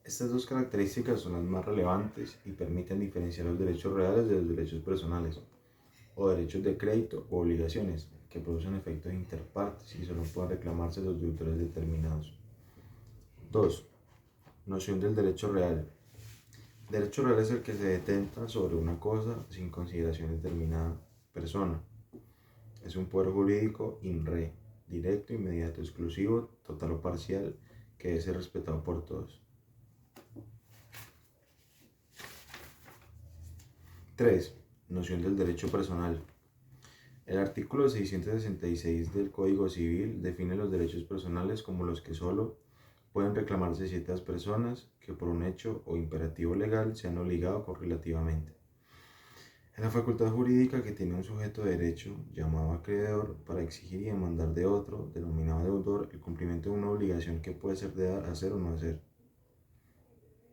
Estas dos características son las más relevantes y permiten diferenciar los derechos reales de los derechos personales, o derechos de crédito o obligaciones, que producen efectos interpartes y solo pueden reclamarse los deudores determinados. 2. Noción del derecho real. Derecho real es el que se detenta sobre una cosa sin consideración de determinada persona. Es un poder jurídico in re, directo, inmediato, exclusivo, total o parcial, que debe ser respetado por todos. 3. Noción del derecho personal. El artículo 666 del Código Civil define los derechos personales como los que solo pueden reclamarse ciertas personas que por un hecho o imperativo legal se han obligado correlativamente. Es la facultad jurídica que tiene un sujeto de derecho, llamado acreedor, para exigir y demandar de otro, denominado deudor, el cumplimiento de una obligación que puede ser de hacer o no hacer.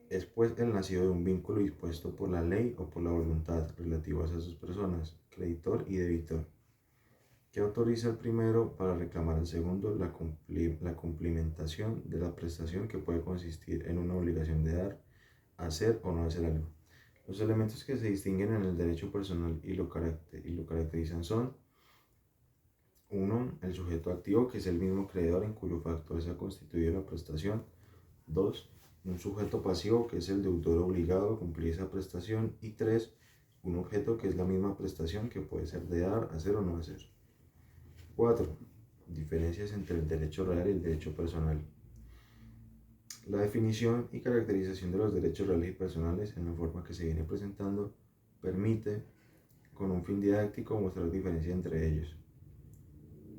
Es pues el nacido de un vínculo dispuesto por la ley o por la voluntad relativos a sus personas, creditor y debitor, que autoriza al primero para reclamar al segundo la cumplimentación de la prestación que puede consistir en una obligación de dar, hacer o no hacer algo. Los elementos que se distinguen en el derecho personal y lo caracterizan son: 1. El sujeto activo, que es el mismo creador en cuyo factor se ha constituido la prestación. 2. Un sujeto pasivo, que es el deudor obligado a cumplir esa prestación. Y 3. Un objeto, que es la misma prestación que puede ser de dar, hacer o no hacer. 4. Diferencias entre el derecho real y el derecho personal. La definición y caracterización de los derechos reales y personales en la forma que se viene presentando permite, con un fin didáctico, mostrar diferencias entre ellos.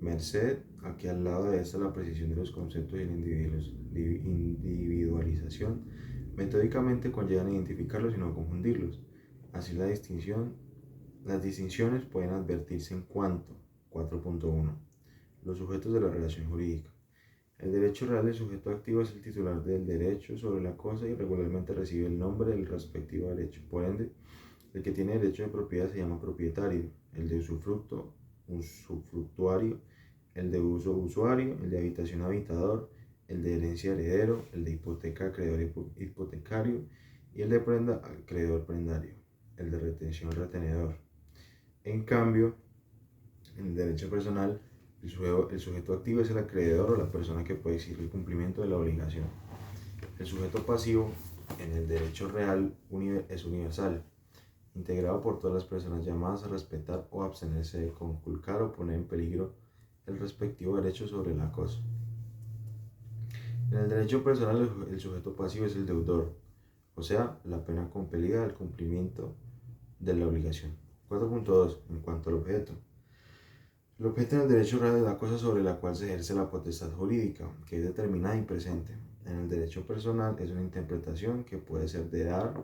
Merced a que al lado de esta la precisión de los conceptos y la individualización metódicamente conllevan a identificarlos y no a confundirlos. Así las distinciones pueden advertirse en cuanto: 4.1. Los sujetos de la relación jurídica. El derecho real del sujeto activo es el titular del derecho sobre la cosa y regularmente recibe el nombre del respectivo derecho. Por ende, el que tiene derecho de propiedad se llama propietario, el de usufructo, usufructuario, el de uso usuario, el de habitación habitador, el de herencia heredero, el de hipoteca acreedor hipotecario y el de prenda acreedor prendario, el de retención retenedor. En cambio, en el derecho personal, el sujeto activo es el acreedor o la persona que puede exigir el cumplimiento de la obligación. El sujeto pasivo en el derecho real es universal, integrado por todas las personas llamadas a respetar o abstenerse de conculcar o poner en peligro el respectivo derecho sobre la cosa. En el derecho personal, el sujeto pasivo es el deudor, o sea, la pena compelida al cumplimiento de la obligación. 4.2. En cuanto al objeto. El objeto en el derecho real es la cosa sobre la cual se ejerce la potestad jurídica, que es determinada y presente. En el derecho personal es una interpretación que puede ser de dar,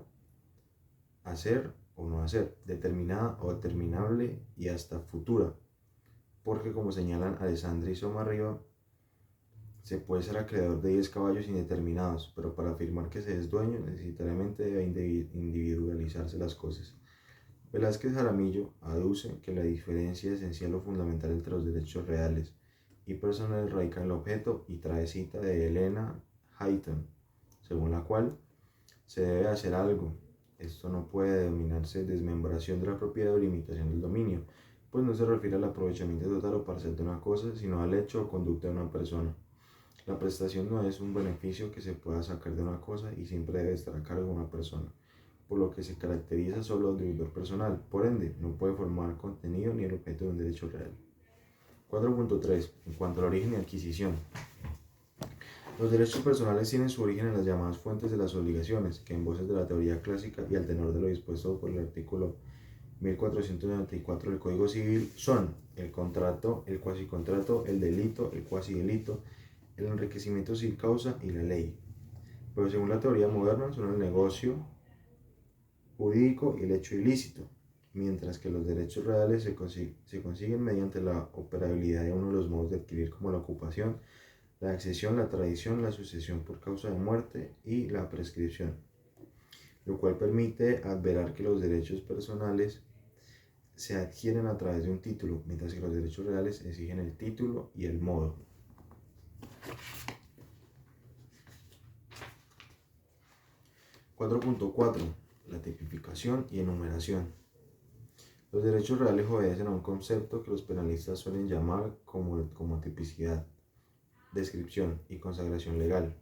hacer o no hacer, determinada o determinable y hasta futura, porque como señalan Alessandri y Somarriba, se puede ser acreedor de 10 caballos indeterminados, pero para afirmar que se es dueño necesariamente debe individualizarse las cosas. Velázquez Jaramillo aduce que la diferencia esencial o fundamental entre los derechos reales y personales radica en el objeto y trae cita de Helena Hayton, según la cual se debe hacer algo. Esto no puede denominarse desmembración de la propiedad o limitación del dominio, pues no se refiere al aprovechamiento total o parcial de una cosa, sino al hecho o conducta de una persona. La prestación no es un beneficio que se pueda sacar de una cosa y siempre debe estar a cargo de una persona, por lo que se caracteriza solo de deudor personal. Por ende, no puede formar contenido ni el objeto de un derecho real. 4.3. En cuanto al origen y adquisición. Los derechos personales tienen su origen en las llamadas fuentes de las obligaciones, que en voces de la teoría clásica y al tenor de lo dispuesto por el artículo 1494 del Código Civil son el contrato, el cuasicontrato, el delito, el cuasidelito, el enriquecimiento sin causa y la ley. Pero según la teoría moderna son el negocio jurídico y el hecho ilícito, mientras que los derechos reales se consiguen mediante la operabilidad de uno de los modos de adquirir, como la ocupación, la accesión, la tradición, la sucesión por causa de muerte y la prescripción, lo cual permite adverar que los derechos personales se adquieren a través de un título, mientras que los derechos reales exigen el título y el modo. 4.4. La tipificación y enumeración. Los derechos reales obedecen a un concepto que los penalistas suelen llamar como tipicidad, descripción y consagración legal,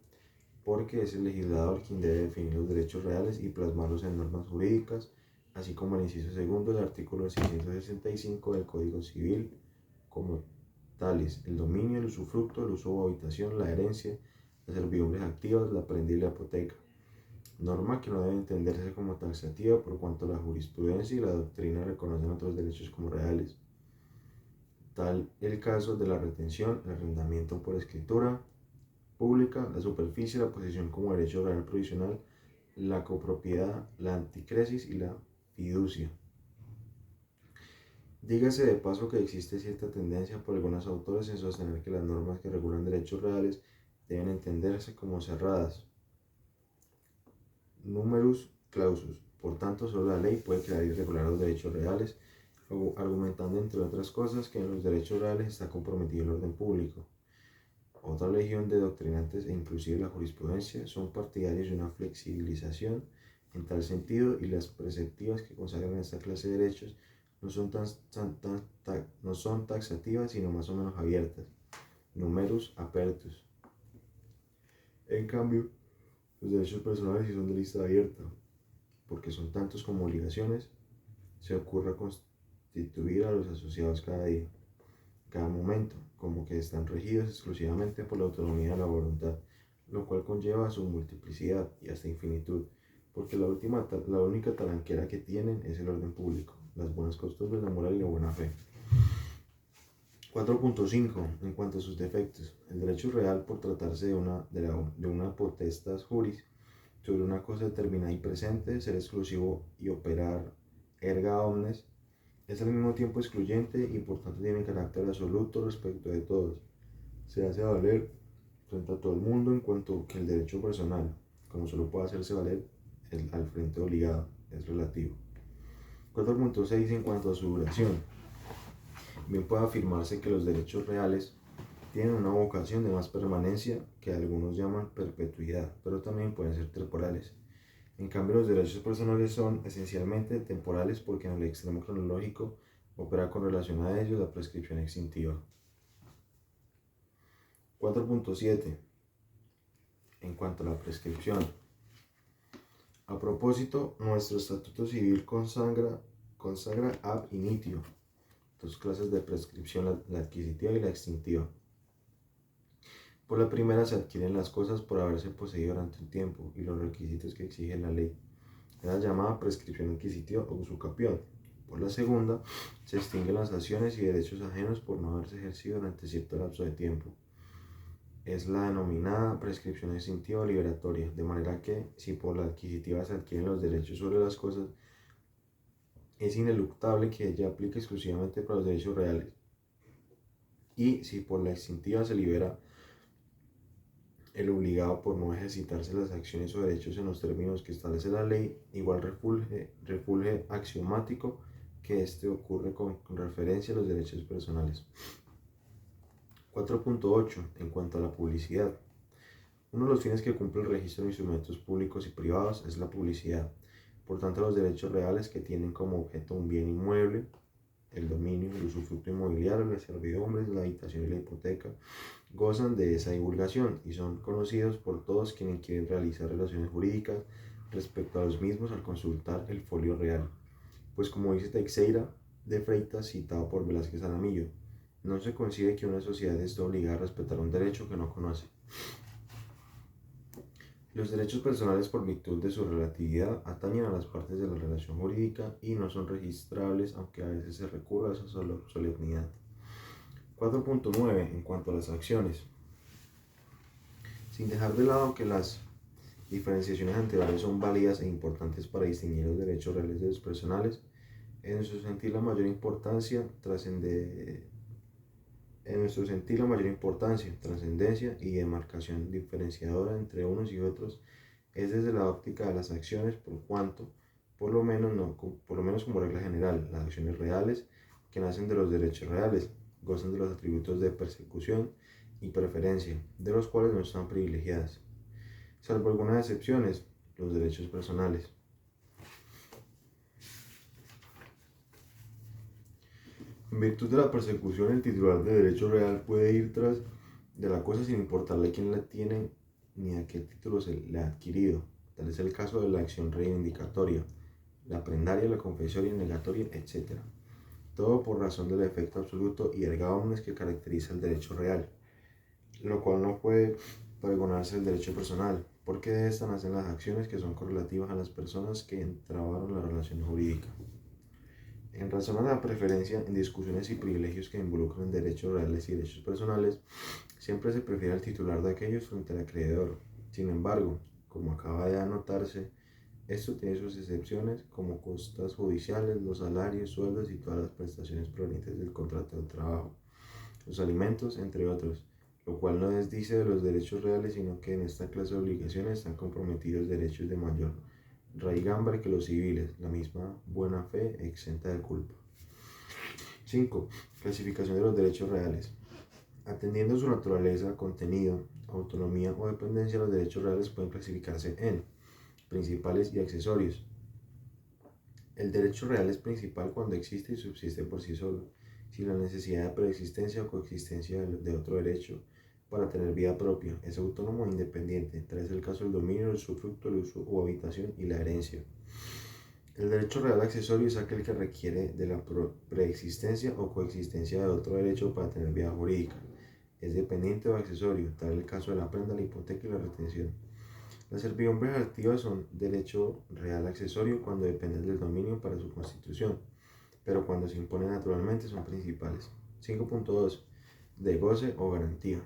porque es el legislador quien debe definir los derechos reales y plasmarlos en normas jurídicas, así como el inciso segundo del artículo 665 del Código Civil, como tales: el dominio, el usufructo, el uso o habitación, la herencia, las servidumbres activas, la prenda y la hipoteca. Norma que no debe entenderse como taxativa por cuanto la jurisprudencia y la doctrina reconocen otros derechos como reales. Tal el caso de la retención, el arrendamiento por escritura pública, la superficie, la posesión como derecho real provisional, la copropiedad, la anticresis y la fiducia. Dígase de paso que existe cierta tendencia por algunos autores en sostener que las normas que regulan derechos reales deben entenderse como cerradas, numerus clausus. Por tanto, solo la ley puede crear y regular los derechos reales, argumentando, entre otras cosas, que en los derechos reales está comprometido el orden público. Otra legión de doctrinantes e inclusive la jurisprudencia son partidarios de una flexibilización en tal sentido, y las preceptivas que consagran esta clase de derechos no son taxativas, sino más o menos abiertas, numerus apertus. En cambio, los derechos personales sí son de lista abierta, porque son tantos como obligaciones se ocurra constituir a los asociados cada momento, como que están regidos exclusivamente por la autonomía de la voluntad, lo cual conlleva su multiplicidad y hasta infinitud, porque la única talanquera que tienen es el orden público, las buenas costumbres, la moral y la buena fe. 4.5. En cuanto a sus defectos, el derecho real, por tratarse de una potestas juris sobre una cosa determinada y presente, ser exclusivo y operar erga omnes, es al mismo tiempo excluyente y por tanto tiene carácter absoluto respecto de todos. Se hace valer frente a todo el mundo, en cuanto que el derecho personal, como solo puede hacerse valer al frente obligado, es relativo. 4.6. En cuanto a su duración, bien puede afirmarse que los derechos reales tienen una vocación de más permanencia, que algunos llaman perpetuidad, pero también pueden ser temporales. En cambio, los derechos personales son esencialmente temporales, porque en el extremo cronológico opera con relación a ellos la prescripción extintiva. 4.7. En cuanto a la prescripción, a propósito, nuestro Estatuto Civil consagra ab initio dos clases de prescripción, la adquisitiva y la extintiva. Por la primera se adquieren las cosas por haberse poseído durante un tiempo y los requisitos que exige la ley. Es la llamada prescripción inquisitiva o usucapión. Por la segunda, se extinguen las acciones y derechos ajenos por no haberse ejercido durante cierto lapso de tiempo. Es la denominada prescripción extintiva o liberatoria, de manera que, si por la adquisitiva se adquieren los derechos sobre las cosas, es ineluctable que ella aplique exclusivamente para los derechos reales. Y si por la extintiva se libera el obligado por no ejercitarse las acciones o derechos en los términos que establece la ley, igual refulge axiomático que este ocurre con referencia a los derechos personales. 4.8. En cuanto a la publicidad, uno de los fines que cumple el registro de instrumentos públicos y privados es la publicidad. Por tanto, los derechos reales que tienen como objeto un bien inmueble, el dominio, el usufructo inmobiliario, las servidumbres, la habitación y la hipoteca, gozan de esa divulgación y son conocidos por todos quienes quieren realizar relaciones jurídicas respecto a los mismos al consultar el folio real. Pues como dice Teixeira de Freitas, citado por Velázquez Aramillo, no se concibe que una sociedad esté obligada a respetar un derecho que no conoce. Los derechos personales, por virtud de su relatividad, atañen a las partes de la relación jurídica y no son registrables, aunque a veces se recurra a esa solemnidad. 4.9. En cuanto a las acciones, sin dejar de lado que las diferenciaciones anteriores son válidas e importantes para distinguir los derechos reales de los personales, en nuestro sentir la mayor importancia, trascendencia y demarcación diferenciadora entre unos y otros es desde la óptica de las acciones, por cuanto, por lo menos como regla general, las acciones reales que nacen de los derechos reales gozan de los atributos de persecución y preferencia, de los cuales no están privilegiadas. Salvo algunas excepciones, los derechos personales. En virtud de la persecución, el titular de derecho real puede ir tras de la cosa sin importarle quién la tiene ni a qué título se le ha adquirido. Tal es el caso de la acción reivindicatoria, la prendaria, la confesoria negatoria, etc. Todo por razón del efecto absoluto y erga omnes que caracteriza el derecho real, lo cual no puede pregonarse el derecho personal, porque de esta nacen las acciones que son correlativas a las personas que entrabaron la relación jurídica. En razón a la preferencia en discusiones y privilegios que involucran derechos reales y derechos personales, siempre se prefiere al titular de aquellos frente al acreedor. Sin embargo, como acaba de anotarse, esto tiene sus excepciones, como costas judiciales, los salarios, sueldos y todas las prestaciones provenientes del contrato de trabajo, los alimentos, entre otros, lo cual no desdice de los derechos reales, sino que en esta clase de obligaciones están comprometidos derechos de mayor raigambre que los civiles, la misma buena fe exenta de culpa. 5. Clasificación de los derechos reales. Atendiendo su naturaleza, contenido, autonomía o dependencia, los derechos reales pueden clasificarse en principales y accesorios. El derecho real es principal cuando existe y subsiste por sí solo, sin la necesidad de preexistencia o coexistencia de otro derecho para tener vida propia. Es autónomo e independiente. Tal es el caso del dominio, el usufructo, el uso o habitación y la herencia. El derecho real accesorio es aquel que requiere de la preexistencia o coexistencia de otro derecho para tener vida jurídica. Es dependiente o accesorio, tal es el caso de la prenda, la hipoteca y la retención. Las servidumbres activas son derecho real accesorio cuando dependen del dominio para su constitución, pero cuando se imponen naturalmente son principales. 5.2. De goce o garantía.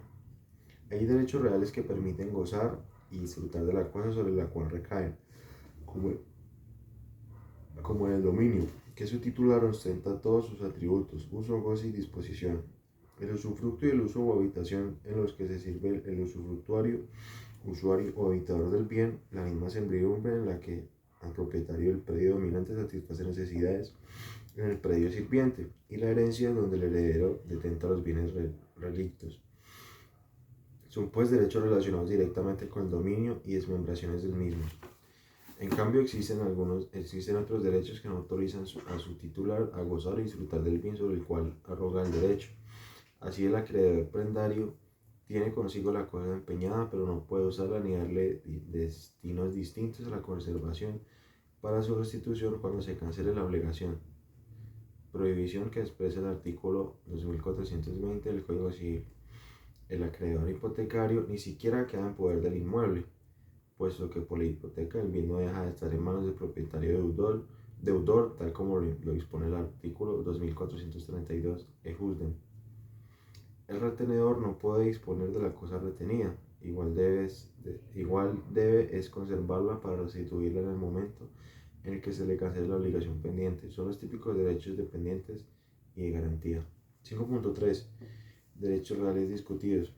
Hay derechos reales que permiten gozar y disfrutar de la cosa sobre la cual recaen, como en el dominio, que su titular ostenta todos sus atributos, uso, goce y disposición. El usufructo y el uso o habitación en los que se sirve el usufructuario, usuario o habitador del bien, la misma servidumbre en la que el propietario del predio dominante satisface necesidades en el predio sirviente, y la herencia donde el heredero detenta los bienes relictos. Son pues derechos relacionados directamente con el dominio y desmembraciones del mismo. En cambio, existen otros derechos que no autorizan a su titular a gozar y disfrutar del bien sobre el cual arroga el derecho. Así el acreedor prendario tiene consigo la cosa empeñada, pero no puede usarla ni darle destinos distintos a la conservación para su restitución cuando se cancele la obligación. Prohibición que expresa el artículo 2420 del Código Civil. El acreedor hipotecario ni siquiera queda en poder del inmueble, puesto que por la hipoteca el bien no deja de estar en manos del propietario deudor, tal como lo dispone el artículo 2432 ejusden. El retenedor no puede disponer de la cosa retenida, igual debe es conservarla para restituirla en el momento en el que se le cancele la obligación pendiente. Son los típicos derechos dependientes y de garantía. 5.3. Derechos reales discutidos.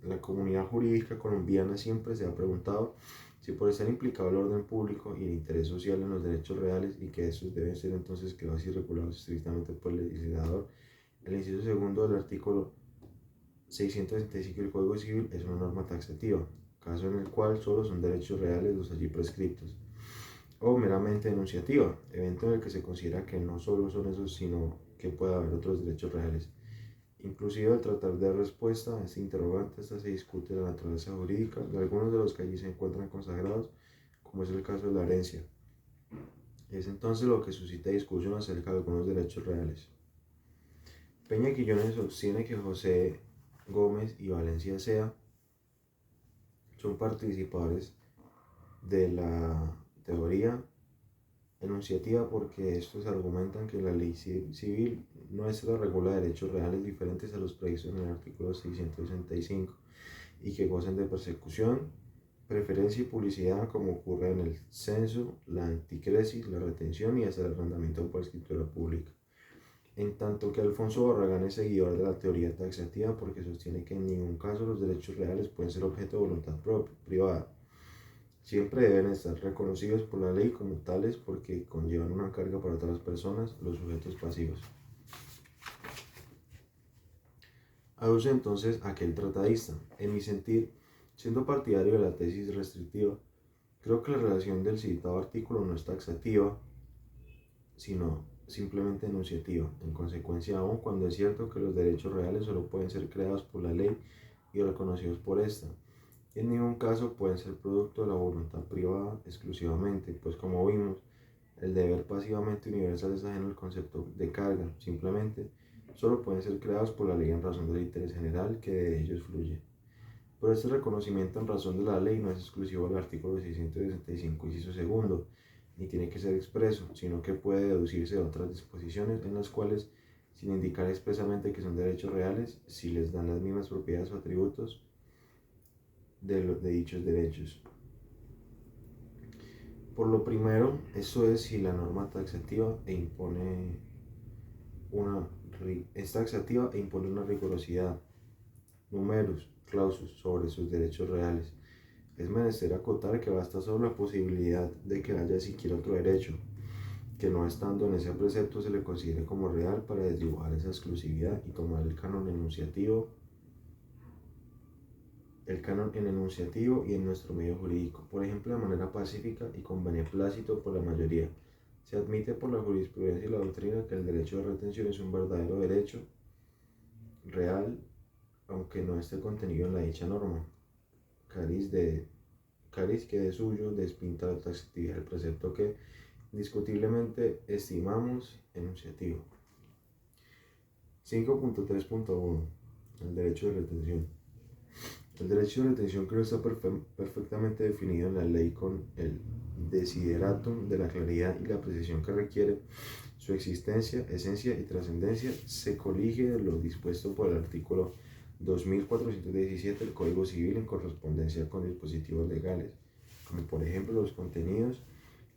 La comunidad jurídica colombiana siempre se ha preguntado si por estar implicado el orden público y el interés social en los derechos reales y que estos deben ser entonces creados y regulados estrictamente por el legislador, el inciso segundo del artículo 665 del Código Civil es una norma taxativa, caso en el cual solo son derechos reales los allí prescriptos, o meramente enunciativa, evento en el que se considera que no solo son esos, sino que puede haber otros derechos reales. Inclusive al tratar de dar respuesta a este interrogante, esta se discute la naturaleza jurídica de algunos de los que allí se encuentran consagrados, como es el caso de la herencia. Es entonces lo que suscita discusión acerca de algunos derechos reales. Peña Quillones sostiene que José Gómez y Valencia Sea son participadores de la teoría enunciativa porque estos argumentan que la ley civil nuestra regula derechos reales diferentes a los previstos en el artículo 665 y que gozan de persecución, preferencia y publicidad como ocurre en el censo, la anticresis, la retención y hasta el arrendamiento por escritura pública. En tanto que Alfonso Barragán es seguidor de la teoría taxativa porque sostiene que en ningún caso los derechos reales pueden ser objeto de voluntad privada. Siempre deben estar reconocidos por la ley como tales porque conllevan una carga para otras personas, los sujetos pasivos. Aduce entonces aquel tratadista, en mi sentir, siendo partidario de la tesis restrictiva, Creo que la relación del citado artículo no es taxativa, sino simplemente enunciativa. En consecuencia, aun cuando es cierto que los derechos reales solo pueden ser creados por la ley y reconocidos por esta, en ningún caso pueden ser producto de la voluntad privada exclusivamente, pues como vimos, el deber pasivamente universal es ajeno al concepto de carga, simplemente solo pueden ser creados por la ley en razón del interés general que de ellos fluye. Pero este reconocimiento en razón de la ley no es exclusivo del artículo 665, inciso segundo, ni tiene que ser expreso, sino que puede deducirse de otras disposiciones en las cuales, sin indicar expresamente que son derechos reales, si les dan las mismas propiedades o atributos de dichos derechos. Por lo primero, eso es si la norma taxativa es taxativa e impone una rigurosidad, números, clausus sobre sus derechos reales. Es menester acotar que basta solo la posibilidad de que haya siquiera otro derecho, que no estando en ese precepto se le considere como real para desdibujar esa exclusividad y tomar el canon en enunciativo y en nuestro medio jurídico, por ejemplo, de manera pacífica y con beneplácito por la mayoría. Se admite por la jurisprudencia y la doctrina que el derecho de retención es un verdadero derecho real, aunque no esté contenido en la dicha norma. Cariz que de suyo despinta la taxatividad del precepto que indiscutiblemente estimamos enunciativo. 5.3.1 El derecho de retención. El derecho de retención creo está perfectamente definido en la ley con el desideratum de la claridad y la precisión que requiere. Su existencia, esencia y trascendencia se colige de lo dispuesto por el artículo 2417 del Código Civil en correspondencia con dispositivos legales, como por ejemplo los contenidos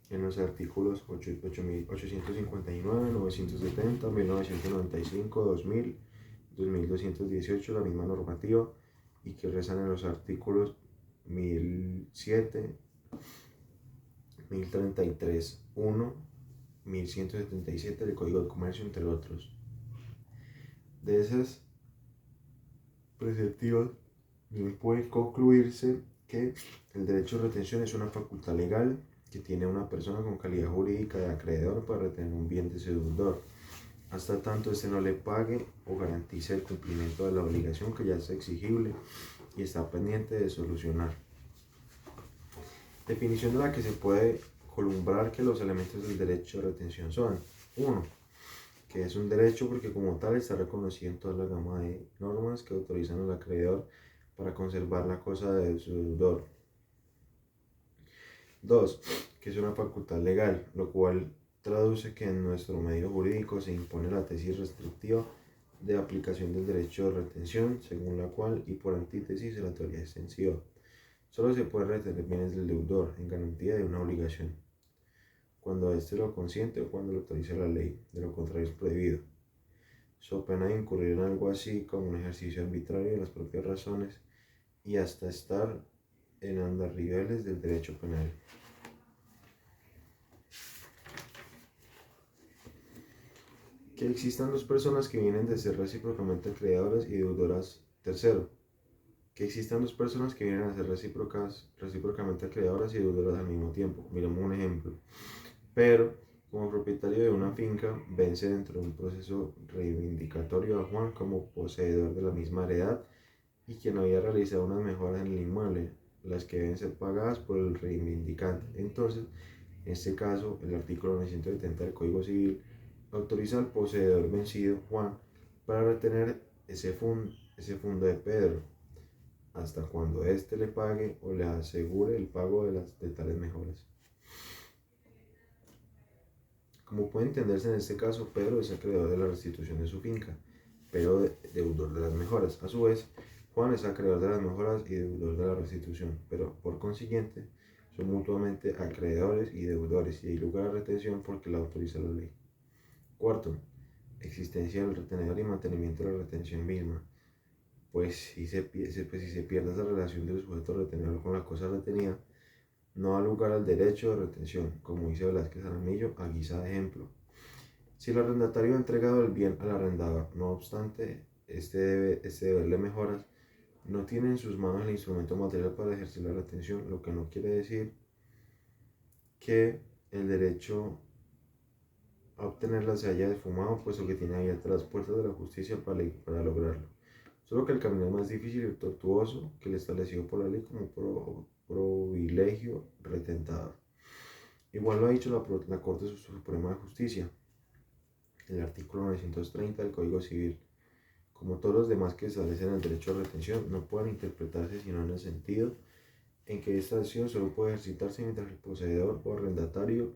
en los artículos 859, 970, 1995, 2000, 2218, la misma normativa, y que rezan en los artículos 1007, 1033, 1, 1177 del Código de Comercio, entre otros. De esas preceptivas, bien puede concluirse que el derecho de retención es una facultad legal que tiene una persona con calidad jurídica de acreedor para retener un bien de su deudor, hasta tanto este no le pague o garantice el cumplimiento de la obligación que ya es exigible y está pendiente de solucionar. Definición de la que se puede columbrar que los elementos del derecho de retención son: 1. Que es un derecho porque como tal está reconocido en toda la gama de normas que autorizan al acreedor para conservar la cosa de su deudor. 2. Que es una facultad legal, lo cual traduce que en nuestro medio jurídico se impone la tesis restrictiva de aplicación del derecho de retención, según la cual, y por antítesis, la teoría extensiva, solo se puede retener bienes del deudor en garantía de una obligación, cuando éste lo consiente o cuando lo autoriza la ley, de lo contrario es prohibido, so pena de incurrir en algo así como un ejercicio arbitrario de las propias razones y hasta estar en andarribeles del derecho penal. Que existan dos personas que vienen de ser recíprocamente acreedoras y deudoras. Tercero, que existan dos personas que vienen a ser recíprocamente acreedoras y deudoras al mismo tiempo. Miremos un ejemplo. Pedro, como propietario de una finca, vence dentro de un proceso reivindicatorio a Juan como poseedor de la misma heredad y quien había realizado unas mejoras en el inmueble, las que deben ser pagadas por el reivindicante. Entonces, en este caso, el artículo 970 del Código Civil autoriza al poseedor vencido, Juan, para retener ese fondo de Pedro, hasta cuando éste le pague o le asegure el pago de tales mejoras. Como puede entenderse en este caso, Pedro es acreedor de la restitución de su finca, pero deudor de las mejoras. A su vez, Juan es acreedor de las mejoras y deudor de la restitución, pero por consiguiente son mutuamente acreedores y deudores y hay lugar a retención porque la autoriza la ley. Cuarto, existencia del retenedor y mantenimiento de la retención misma. Pues si se pierde esa relación del sujeto retenedor con la cosa retenida, no da lugar al derecho de retención, como dice Velázquez Aramillo a guisa de ejemplo. Si el arrendatario ha entregado el bien al arrendador, no obstante este deberle mejoras, no tiene en sus manos el instrumento material para ejercer la retención, lo que no quiere decir que el derecho a obtenerla se haya esfumado, puesto que tiene abiertas las puertas de la justicia para lograrlo. Solo que el camino es más difícil y tortuoso que el establecido por la ley como privilegio retentador. Igual lo ha dicho la Corte Suprema de Justicia, el artículo 930 del Código Civil. Como todos los demás que establecen el derecho de retención, no pueden interpretarse sino en el sentido en que esta acción solo puede ejercitarse mientras el poseedor o arrendatario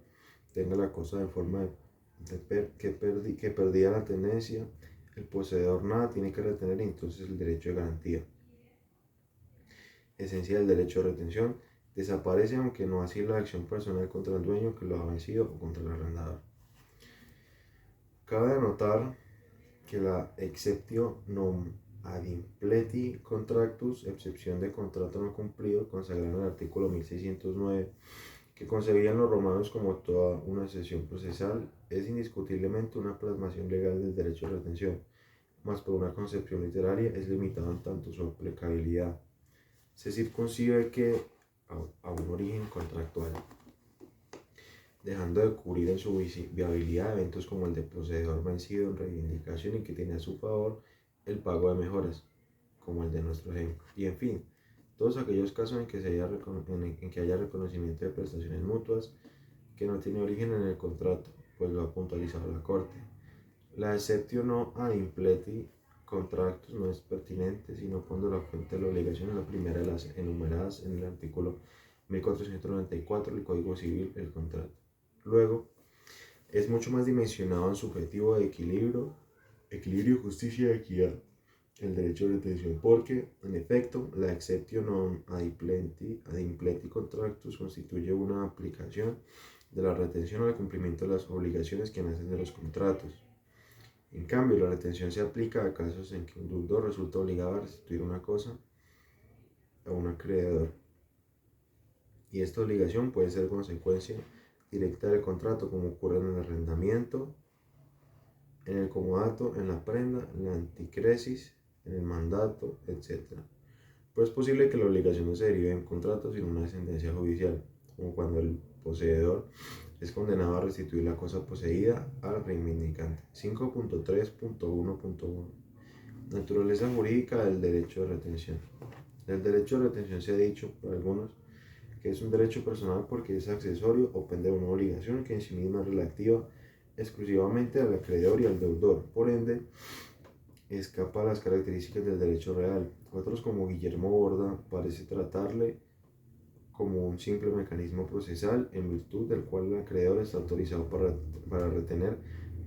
tenga la cosa de forma que perdía la tenencia, el poseedor nada tiene que retener y entonces el derecho de garantía. Esencia del derecho de retención desaparece, aunque no así la acción personal contra el dueño que lo ha vencido o contra el arrendador. Cabe anotar que la exceptio non ad impleti contractus, excepción de contrato no cumplido, consagrada en el artículo 1609, que concebían los romanos como toda una excepción procesal, es indiscutiblemente una plasmación legal del derecho de retención, mas por una concepción literaria es limitado en tanto su aplicabilidad. Se circunscribe que a un origen contractual, dejando de cubrir en su viabilidad eventos como el de poseedor vencido en reivindicación y que tiene a su favor el pago de mejoras, como el de nuestro ejemplo. Y en fin, todos aquellos casos en que haya reconocimiento de prestaciones mutuas que no tiene origen en el contrato, pues lo ha puntualizado la Corte. La exceptio no ad impleti contractus no es pertinente, sino cuando la fuente de la obligación es la primera de las enumeradas en el artículo 1494 del Código Civil, el contrato. Luego, es mucho más dimensionado en su objetivo de equilibrio, justicia y equidad, el derecho de retención, porque, en efecto, la exceptio non ad impleti contractus constituye una aplicación de la retención al cumplimiento de las obligaciones que nacen de los contratos. En cambio, la retención se aplica a casos en que un deudor resulta obligado a restituir una cosa a un acreedor, y esta obligación puede ser consecuencia directa del contrato, como ocurre en el arrendamiento, en el comodato, en la prenda, en la anticresis, en el mandato, etc. Pero es posible que la obligación no se derive en contrato, sino una sentencia judicial, como cuando el poseedor es condenado a restituir la cosa poseída al reivindicante. 5.3.1.1 Naturaleza jurídica del derecho de retención. Del derecho de retención se ha dicho por algunos que es un derecho personal porque es accesorio o pende de una obligación que en sí misma es relativa exclusivamente al acreedor y al deudor. Por ende, escapa a las características del derecho real. Otros, como Guillermo Borda, parece tratarle como un simple mecanismo procesal en virtud del cual el acreedor está autorizado para retener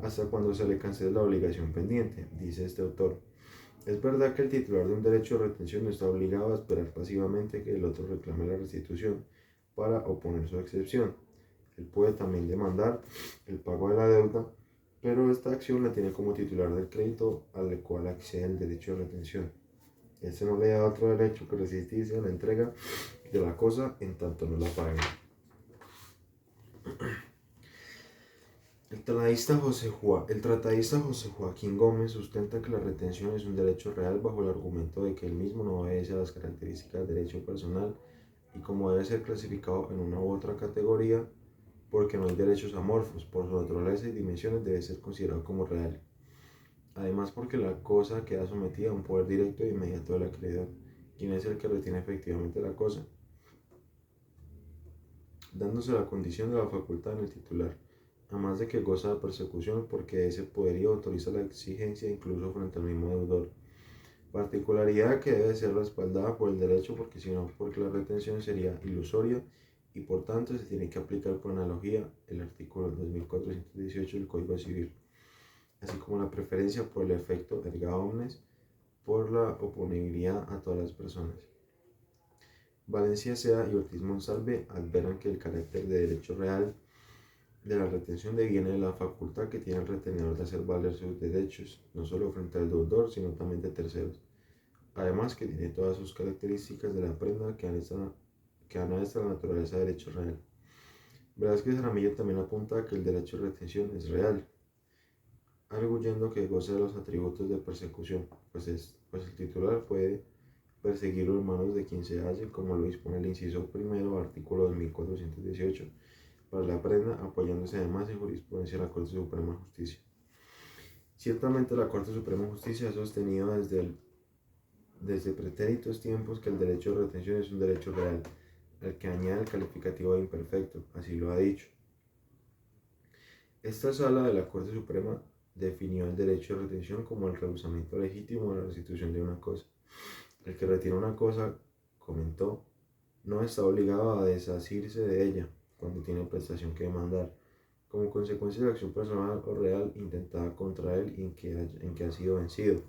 hasta cuando se le cancele la obligación pendiente, dice este autor. Es verdad que el titular de un derecho de retención no está obligado a esperar pasivamente que el otro reclame la restitución para oponer su excepción. Él puede también demandar el pago de la deuda, pero esta acción la tiene como titular del crédito al cual accede el derecho de retención. Este no le da otro derecho que resistirse a la entrega de la cosa en tanto no la pague. El tratadista José Joaquín Gómez sustenta que la retención es un derecho real bajo el argumento de que el mismo no obedece a las características del derecho personal y como debe ser clasificado en una u otra categoría, porque no hay derechos amorfos, por su naturaleza y dimensiones debe ser considerado como real. Además, porque la cosa queda sometida a un poder directo e inmediato del acreedor, quien es el que retiene efectivamente la cosa, dándose la condición de la facultad en el titular, además de que goza de persecución porque ese poderío autoriza la exigencia incluso frente al mismo deudor. Particularidad que debe ser respaldada por el derecho porque si no, porque la retención sería ilusoria y por tanto se tiene que aplicar por analogía el artículo 2418 del Código Civil, así como la preferencia por el efecto erga omnes, por la oponibilidad a todas las personas. Valencia Sea y Ortiz Monsalve adveran que el carácter de derecho real de la retención deviene de la facultad que tiene el retenedor de hacer valer sus derechos, no solo frente al deudor, sino también de terceros. Además que tiene todas sus características de la prenda que dan a esta la naturaleza de derecho real. Velázquez Jaramillo también apunta a que el derecho de retención es real, arguyendo que goza de los atributos de persecución, pues el titular puede perseguirlo en manos de quien se halle, como lo dispone el inciso primero, artículo 2418 para la prenda, apoyándose además en jurisprudencia de la Corte Suprema de Justicia. Ciertamente la Corte Suprema de Justicia ha sostenido desde pretéritos tiempos que el derecho de retención es un derecho real, al que añade el calificativo de imperfecto, así lo ha dicho. Esta sala de la Corte Suprema definió el derecho de retención como el rehusamiento legítimo de la restitución de una cosa. El que retiene una cosa, comentó, no está obligado a desasirse de ella cuando tiene prestación que demandar, como consecuencia de la acción personal o real intentada contra él y en que ha sido vencido.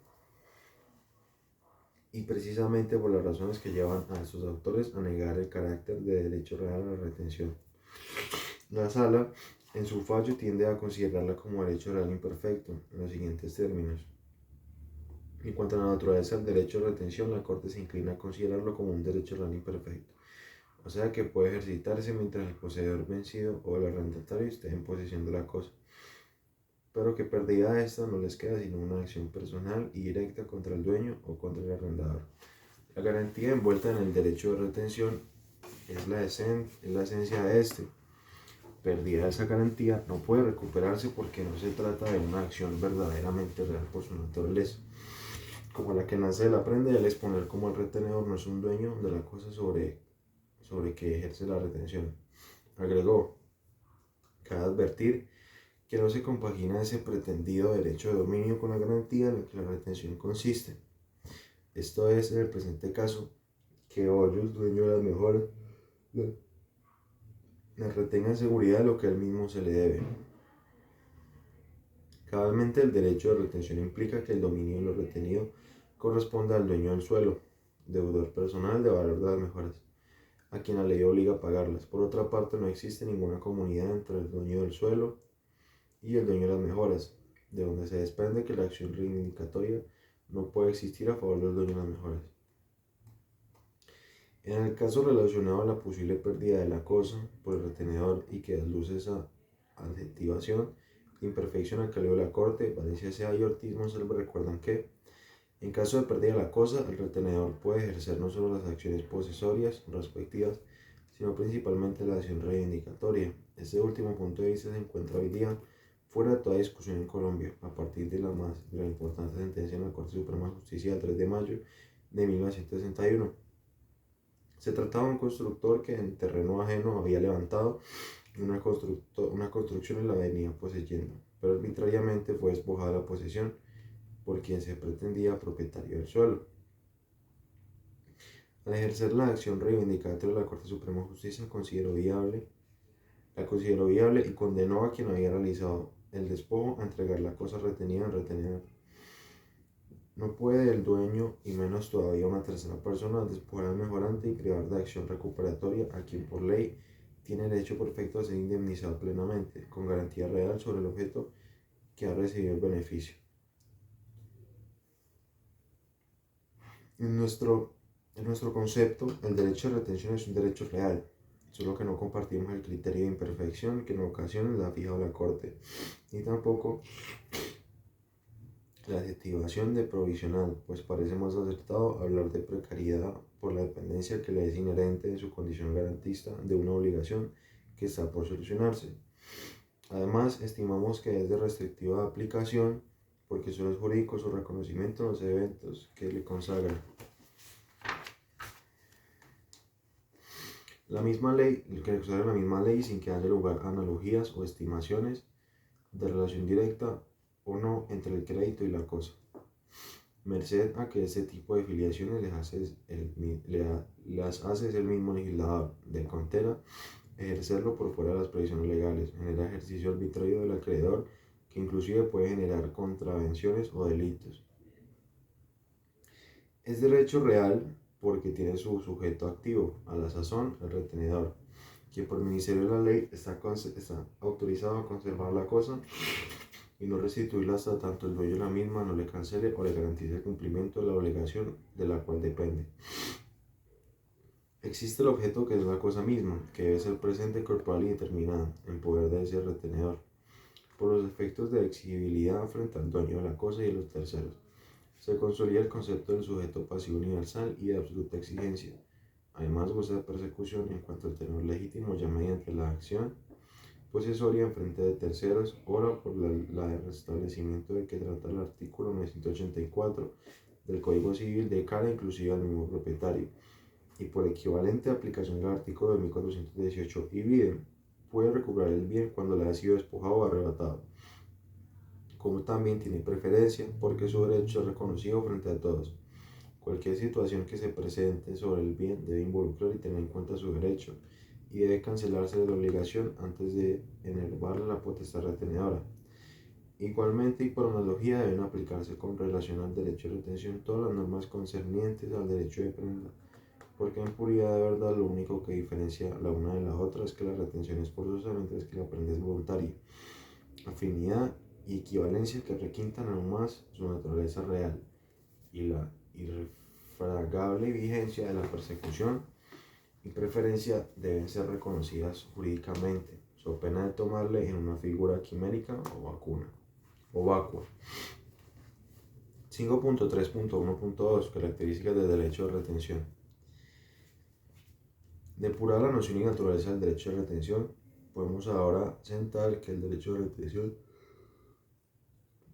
Y precisamente por las razones que llevan a estos autores a negar el carácter de derecho real a la retención. La sala, en su fallo, tiende a considerarla como derecho real imperfecto, en los siguientes términos. En cuanto a la naturaleza del derecho de retención, la Corte se inclina a considerarlo como un derecho real imperfecto, o sea que puede ejercitarse mientras el poseedor vencido o el arrendatario esté en posesión de la cosa, pero que perdida esta no les queda sino una acción personal y directa contra el dueño o contra el arrendador. La garantía envuelta en el derecho de retención es la esencia de este. Perdida esa garantía no puede recuperarse porque no se trata de una acción verdaderamente real por su naturaleza, como la que nace de la prenda y al exponer como el retenedor no es un dueño de la cosa sobre que ejerce la retención. Agregó, cabe advertir que no se compagina ese pretendido derecho de dominio con la garantía en la que la retención consiste. Esto es, en el presente caso, que Hoyos, dueño de las mejoras, le retenga en seguridad de lo que a él mismo se le debe. Cabalmente, el derecho de retención implica que el dominio de lo retenido corresponde al dueño del suelo, deudor personal de valor de las mejoras, a quien la ley obliga a pagarlas. Por otra parte, no existe ninguna comunidad entre el dueño del suelo y el dueño de las mejoras, de donde se desprende que la acción reivindicatoria no puede existir a favor del dueño de las mejoras. En el caso relacionado a la posible pérdida de la cosa por el retenedor y que da luz a esa adjetivación, imperfección al que leo la Corte, Valencia Sea y Ortiz Monsalve recuerdan que, en caso de pérdida de la cosa, el retenedor puede ejercer no solo las acciones posesorias respectivas, sino principalmente la acción reivindicatoria. Este último punto de vista se encuentra hoy día fuera de toda discusión en Colombia, a partir de la importante sentencia en la Corte Suprema de Justicia del 3 de mayo de 1961. Se trataba de un constructor que en terreno ajeno había levantado una construcción y la venía poseyendo, pero arbitrariamente fue despojada de la posesión por quien se pretendía propietario del suelo. Al ejercer la acción reivindicatoria, la Corte Suprema de Justicia la consideró viable y condenó a quien había realizado el despojo a entregar la cosa retenida al retenedor. No puede el dueño, y menos todavía una tercera persona, despojar al mejorante y privar de acción recuperatoria a quien por ley tiene derecho perfecto a ser indemnizado plenamente, con garantía real sobre el objeto que ha recibido el beneficio. En nuestro concepto, el derecho de retención es un derecho real, solo que no compartimos el criterio de imperfección que en ocasiones la ha fijado la Corte, ni tampoco la adjetivación de provisional, pues parece más acertado hablar de precariedad por la dependencia que le es inherente de su condición garantista de una obligación que está por solucionarse. Además, estimamos que es de restrictiva aplicación porque solo es jurídico su reconocimiento en los eventos que le consagran. La misma ley sin que haya lugar a analogías o estimaciones de relación directa o no entre el crédito y la cosa, merced a que este tipo de filiaciones las hace el mismo legislador del Contera ejercerlo por fuera de las previsiones legales, genera ejercicio arbitrario del acreedor que inclusive puede generar contravenciones o delitos. Es derecho real porque tiene su sujeto activo, a la sazón el retenedor, quien por ministerio de la ley está autorizado a conservar la cosa y no restituirla hasta tanto el dueño de la misma no le cancele o le garantice el cumplimiento de la obligación de la cual depende. Existe el objeto que es la cosa misma, que debe ser presente, corporal y determinada, en poder de ese retenedor, por los efectos de exigibilidad frente al dueño de la cosa y de los terceros. Se consolida el concepto del sujeto pasivo universal y de absoluta exigencia. Además, goza de persecución en cuanto al tenor legítimo ya mediante la acción posesoria en frente de terceros, ora por la de restablecimiento de que trata el artículo 984 del Código Civil de cara inclusive al mismo propietario, y por equivalente aplicación del artículo de 1418 y bien puede recuperar el bien cuando le ha sido despojado o arrebatado, como también tiene preferencia porque su derecho es reconocido frente a todos. Cualquier situación que se presente sobre el bien debe involucrar y tener en cuenta su derecho y debe cancelarse de la obligación antes de enervarle la potestad retenedora. Igualmente y por analogía deben aplicarse con relación al derecho de retención todas las normas concernientes al derecho de prenda, porque en puridad de verdad lo único que diferencia la una de la otra es que la retención es forzosa mientras que la prenda es voluntaria. Afinidad y equivalencia que requintan aún más su naturaleza real y la irrefragable vigencia de la persecución y preferencia deben ser reconocidas jurídicamente, so pena de tomarle en una figura quimérica o vacua. 5.3.1.2 Características del derecho de retención. Depurada la noción y naturaleza del derecho de retención, podemos ahora sentar que el derecho de retención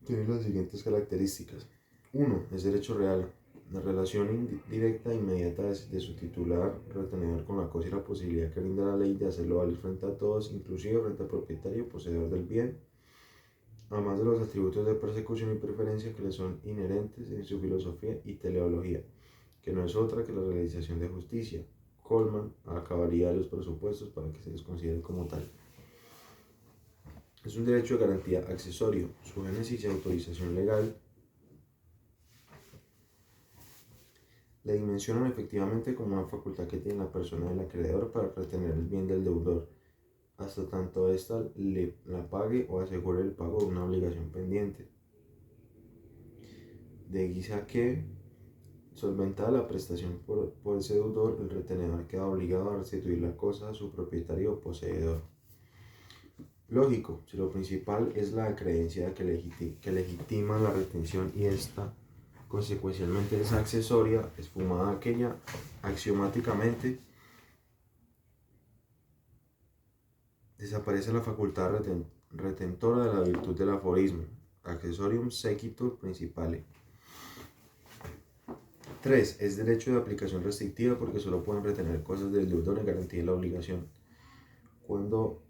tiene las siguientes características. 1. Es derecho real. La relación directa e inmediata de su titular retenedor con la cosa y la posibilidad que brinda la ley de hacerlo valer frente a todos, inclusive frente al propietario y poseedor del bien, además de los atributos de persecución y preferencia que le son inherentes en su filosofía y teleología, que no es otra que la realización de justicia. Coleman acabaría de los presupuestos para que se les considere como tal. Es un derecho de garantía accesorio. Su génesis y autorización legal le dimensionan efectivamente como una facultad que tiene la persona del acreedor para retener el bien del deudor, hasta tanto ésta la pague o asegure el pago de una obligación pendiente. De guisa que, solventada la prestación por ese deudor, el retenedor queda obligado a restituir la cosa a su propietario o poseedor. Lógico, si lo principal es la creencia que legitima la retención y esta consecuencialmente es accesoria, esfumada aquella, axiomáticamente desaparece la facultad retentora de la virtud del aforismo, accessorium sequitur principale. 3. Es derecho de aplicación restrictiva porque solo pueden retener cosas del deudor en garantía de la obligación cuando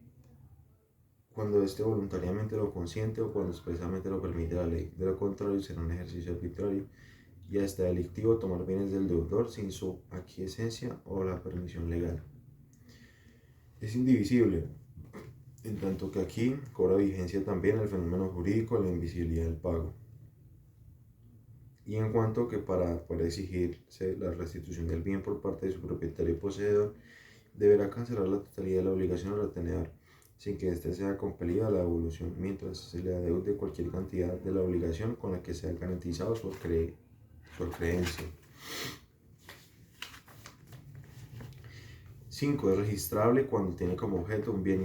éste voluntariamente lo consiente o cuando expresamente lo permite la ley. De lo contrario, será un ejercicio arbitrario y hasta delictivo tomar bienes del deudor sin su aquiescencia o la permisión legal. Es indivisible, en tanto que aquí cobra vigencia también el fenómeno jurídico de la invisibilidad del pago. Y en cuanto que para poder exigirse la restitución del bien por parte de su propietario y poseedor, deberá cancelar la totalidad de la obligación al retenedor, sin que éste sea compelido a la devolución, mientras se le adeude cualquier cantidad de la obligación con la que sea garantizado su creencia. 5. Es registrable cuando tiene como objeto un bien